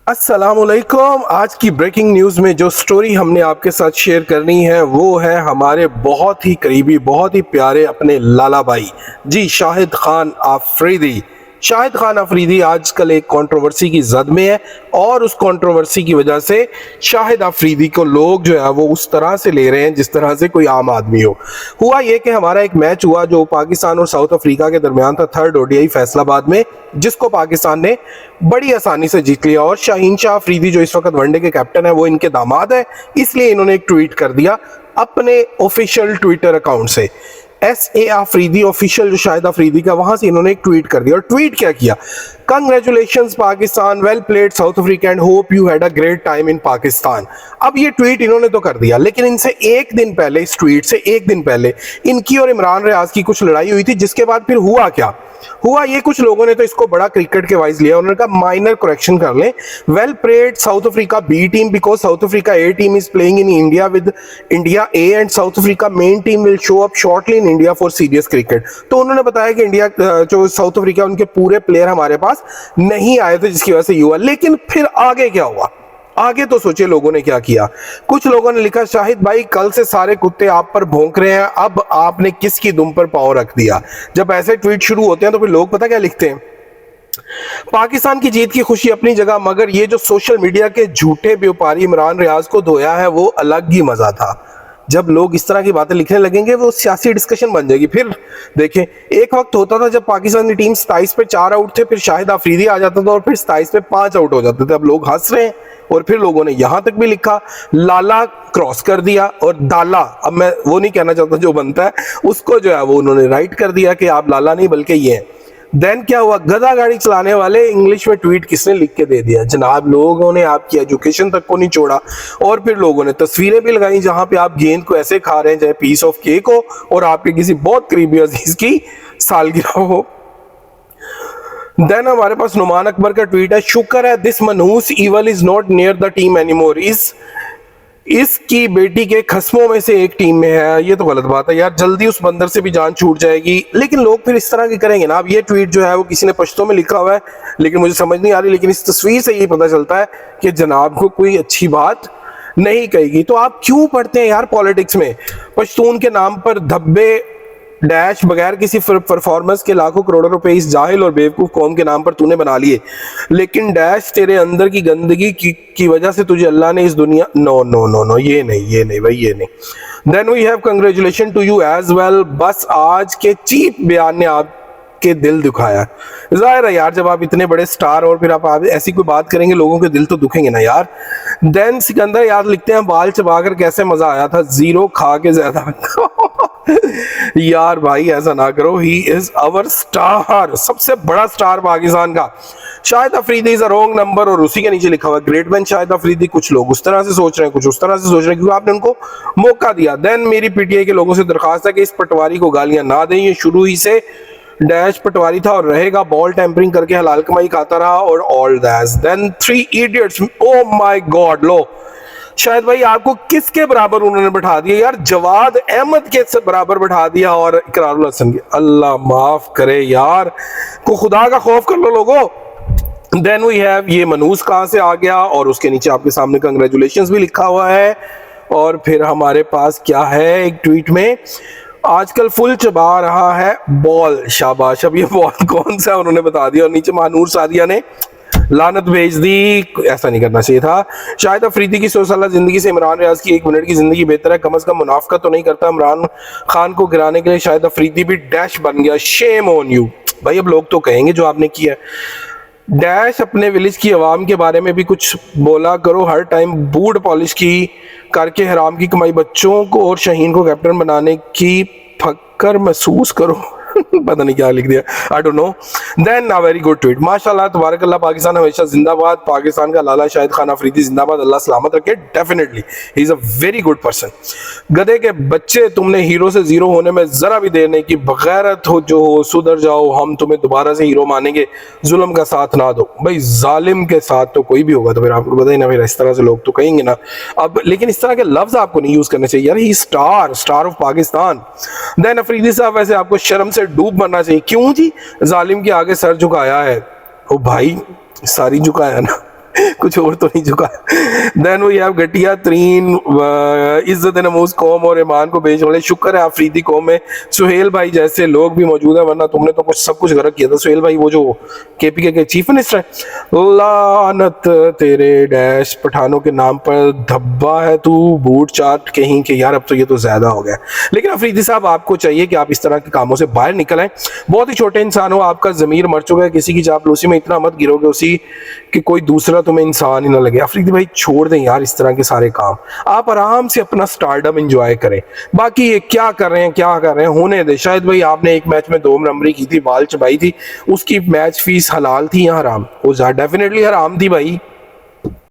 अस्सलामुअलैकुम। आज की ब्रेकिंग न्यूज़ में जो स्टोरी हमने आपके साथ शेयर करनी है वो है हमारे बहुत ही करीबी, बहुत ही प्यारे अपने लाला भाई जी शाहिद खान आफरीदी। शाहिद खान आफरीदी आजकल एक कंट्रोवर्सी की जद में है और उस कंट्रोवर्सी की वजह से शाहिद आफरीदी को लोग जो है वो उस तरह से ले रहे हैं जिस तरह से कोई आम आदमी हो। हुआ ये कि हमारा एक मैच हुआ जो पाकिस्तान और साउथ अफ्रीका के दरमियान था, थर्ड ओडीआई फैसलाबाद में, जिसको पाकिस्तान ने बड़ी आसानी से जीत लिया। और शाहीन शाह अफरीदी जो इस वक्त वनडे के कैप्टन है वो इनके दामाद है, इसलिए इन्होंने एक ट्वीट कर दिया अपने ऑफिशियल ट्विटर अकाउंट से, SA आफरीदी ऑफिशियल जो शाहिद आफरीदी का, वहां से इन्होंने एक ट्वीट कर दिया। और ट्वीट क्या किया? Congratulations Pakistan, well played South Africa and hope you had a great time in Pakistan. अब ये ट्वीट इन्होंने तो कर दिया, लेकिन इनसे एक दिन पहले, इस ट्वीट से एक दिन पहले इनकी और इमरान रियाज की कुछ लड़ाई हुई थी, जिसके बाद फिर हुआ क्या हुआ, ये कुछ लोगों ने तो इसको बड़ा क्रिकेट के वाइज लिया। उन्होंने कहा माइनर करेक्शन कर लें, well played South Africa B team because South Africa A team is playing in India with India A and South Africa main team will show up shortly in India for serious cricket. तो उन्होंने बताया कि India जो south Africa, उनके पूरे player हमारे पास नहीं आए थे, जिसकी वजह से हुआ। लेकिन फिर आगे क्या हुआ? आगे तो सोचे लोगों ने क्या किया। कुछ लोगों ने लिखा शाहिद भाई कल से सारे कुत्ते आप पर भौंक रहे हैं, अब आपने किसकी दुम पर पांव रख दिया। जब ऐसे ट्वीट शुरू होते हैं तो फिर लोग पता क्या लिखते हैं, पाकिस्तान की जीत की खुशी अपनी जगह, मगर ये जो सोशल मीडिया के झूठे व्यापारी इमरान रियाज को धोया है वो अलग ही मजा था। जब लोग इस तरह की बातें लिखने लगेंगे वो सियासी डिस्कशन बन जाएगी। फिर देखें, एक वक्त होता था जब पाकिस्तान की टीम 27 पे 4 आउट थे, फिर शाहिद आफरीदी आ जाता था और फिर 27 पे 5 आउट हो जाते थे। अब लोग हंस रहे हैं और फिर लोगों ने यहां तक भी लिखा लाला क्रॉस कर दिया और दाला, अब मैं वो नहीं कहना चाहता जो बनता है उसको, जो है वो उन्होंने राइट कर दिया कि आप लाला नहीं बल्कि ये हैं। देन क्या हुआ, गधा गाड़ी चलाने वाले इंग्लिश में ट्वीट किसने लिख के दे दिया जनाब, लोगों ने आपकी एजुकेशन तक को नहीं छोड़ा। और फिर लोगों ने तस्वीरें भी लगाई जहां पे आप गेंद को ऐसे खा रहे हैं जैसे पीस ऑफ केक हो और आपके किसी बहुत करीबी अजीज की सालगिरह हो। देन हमारे पास नुमान अकबर का ट्वीट है, शुक्र है दिस मनहूस evil is not near the team anymore, इसकी बेटी के खस्मों में से एक टीम में है। ये तो गलत बात है यार, जल्दी उस बंदर से भी जान छूट जाएगी। लेकिन लोग फिर इस तरह की करेंगे ना। अब ये ट्वीट जो है वो किसी ने पश्तो में लिखा हुआ है, लेकिन मुझे समझ नहीं आ रही, लेकिन इस तस्वीर से ये पता चलता है कि जनाब को कोई अच्छी बात नहीं कहेगी। तो आप क्यों पढ़ते हैं यार पॉलिटिक्स में? पश्तून के नाम पर धब्बे डैश बगैर किसी परफॉर्मेंस के लाखों करोड़ों रुपए इस जाहिल और बेवकूफ कौम के नाम पर तूने बना लिए, लेकिन डैश तेरे अंदर की गंदगी की वजह से तुझे अल्लाह ने इस दुनिया, नो नो नो नो, ये नहीं भाई, ये नहीं। Then we have congratulation to you as well. बस आज के चीप बयान ने आपके दिल दुखाया। जाहिर है यार, जब आप इतने बड़े स्टार और फिर आप ऐसी कोई बात करेंगे लोगों के दिल तो दुखेंगे ना यार। देन सिकंदर यार लिखते हैं, बाल चबाकर कैसे मजा आया था, जीरो खा के ज्यादा यार भाई ऐसा ना करो, ही इज आवर स्टार, सबसे बड़ा स्टार पाकिस्तान का। Shahid Afridi is a wrong number और उसी के नीचे लिखा हुआ ग्रेट मैन शाहिद अफरीदी। कुछ लोग उस तरह से सोच रहे हैं, कुछ उस तरह से सोच रहे हैं, क्योंकि आपने उनको मौका दिया। देन मेरी पीटीआई के लोगों से दरखास्त है कि इस पटवारी को गालियां ना दें, ये शुरू ही से डैश पटवारी था और रहेगा, बॉल टेम्परिंग करके हलाल कमाई खाता रहा और all that. Then 3 idiots, oh my God, लो शायद भाई आपको किसके बराबर उन्होंने बैठा दिया यार, जवाद अहमद के बराबर बैठा दिया और इकरारुल हसन के। अल्लाह माफ करे यार, को खुदा का खौफ कर लो लोगों। देन वी हैव, ये मनूस कहां से आ गया और उसके नीचे आपके सामने कंग्रेचुलेशंस भी लिखा हुआ है। और फिर हमारे पास क्या है एक ट्वीट में, आजकल फुल चबा रहा है बॉल, शाबाश। अब ये बॉल कौन सा उन्होंने बता दिया और नीचे महानूर सादिया ने लानत भेज दी, ऐसा नहीं करना चाहिए था। शाहिद अफरीदी की 100 साल जिंदगी से इमरान रियाज की 1 मिनट की जिंदगी बेहतर है, कम से कम मुनाफकत तो नहीं करता। इमरान खान को गिराने के लिए शाहिद अफरीदी भी डैश बन गया, शेम ऑन यू। भाई अब लोग तो कहेंगे जो आपने किया डैश, अपने विलेज की आवाम के बारे में भी कुछ बोला करो, हर टाइम बूट पॉलिश की करके हराम की कमाई बच्चों को और शाहीन को कैप्टन बनाने की फक्र महसूस करो पता नहीं क्या लिख दिया, I don't know. Then a very good tweet, माशाल्लाह तबारकल्लाह, पाकिस्तान हमेशा जिंदाबाद, पाकिस्तान का लाला शाहिद खान अफरीदी जिंदाबाद, अल्लाह सलामत रखे। Definitely he is a very good person. गधे के बच्चे, तुमने हीरो से जीरो होने में जरा भी देर नहीं की, बगैरत हो जो हो, सुधर जाओ, हम तुम्हें दोबारा से हीरो मानेंगे, जुल्म का साथ ना दो। भाई जालिम के साथ तो कोई भी होगा तो फिर आपको बताइए ना, फिर इस तरह से लोग तो कहेंगे ना। अब लेकिन इस तरह के लफ्ज आपको नहीं यूज करने चाहिए यार, he star of Pakistan. Then Afridi साहब, वैसे आपको शर्म से डूब मरना चाहिए। क्यों जी? जालिम के आगे सर झुकाया है। ओ भाई सारी झुकाया ना कुछ और तो नहीं झुका। देन वी हैव घटिया तरीन इज्जत नमूज कौम और ईमान को बेचने वाले। शुक्र है अफरीदी कौम में सुहेल भाई जैसे लोग भी मौजूद है, वरना तुमने तो कुछ सब कुछ गलत किया था। सुहेल भाई वो जो केपीके के चीफ मिनिस्टर है, लानत तेरे डैश पठानों के नाम पर धब्बा है तू, बूट चाट कहीं के। यार अब तो ये तो ज्यादा हो गया। लेकिन अफरीदी साहब आपको चाहिए कि आप इस तरह के कामों से बाहर निकल आए। बहुत ही छोटे इंसान हो, आपका जमीर मर चुका है, किसी की चापलूसी में इतना मत गिरोगे उसी कि कोई दूसरा तुम्हें इंसान ही ना लगे। अफरीदी भाई छोड़ दें यार इस तरह के सारे काम, आप आराम से अपना स्टारडम एंजॉय करें। बाकी ये क्या कर रहे हैं क्या कर रहे हैं होने दे। शायद भाई आपने एक मैच में 2 नंबरी की थी, बाल चबाई थी, उसकी मैच फीस हलाल थी या हराम? वो डेफिनेटली हराम थी भाई।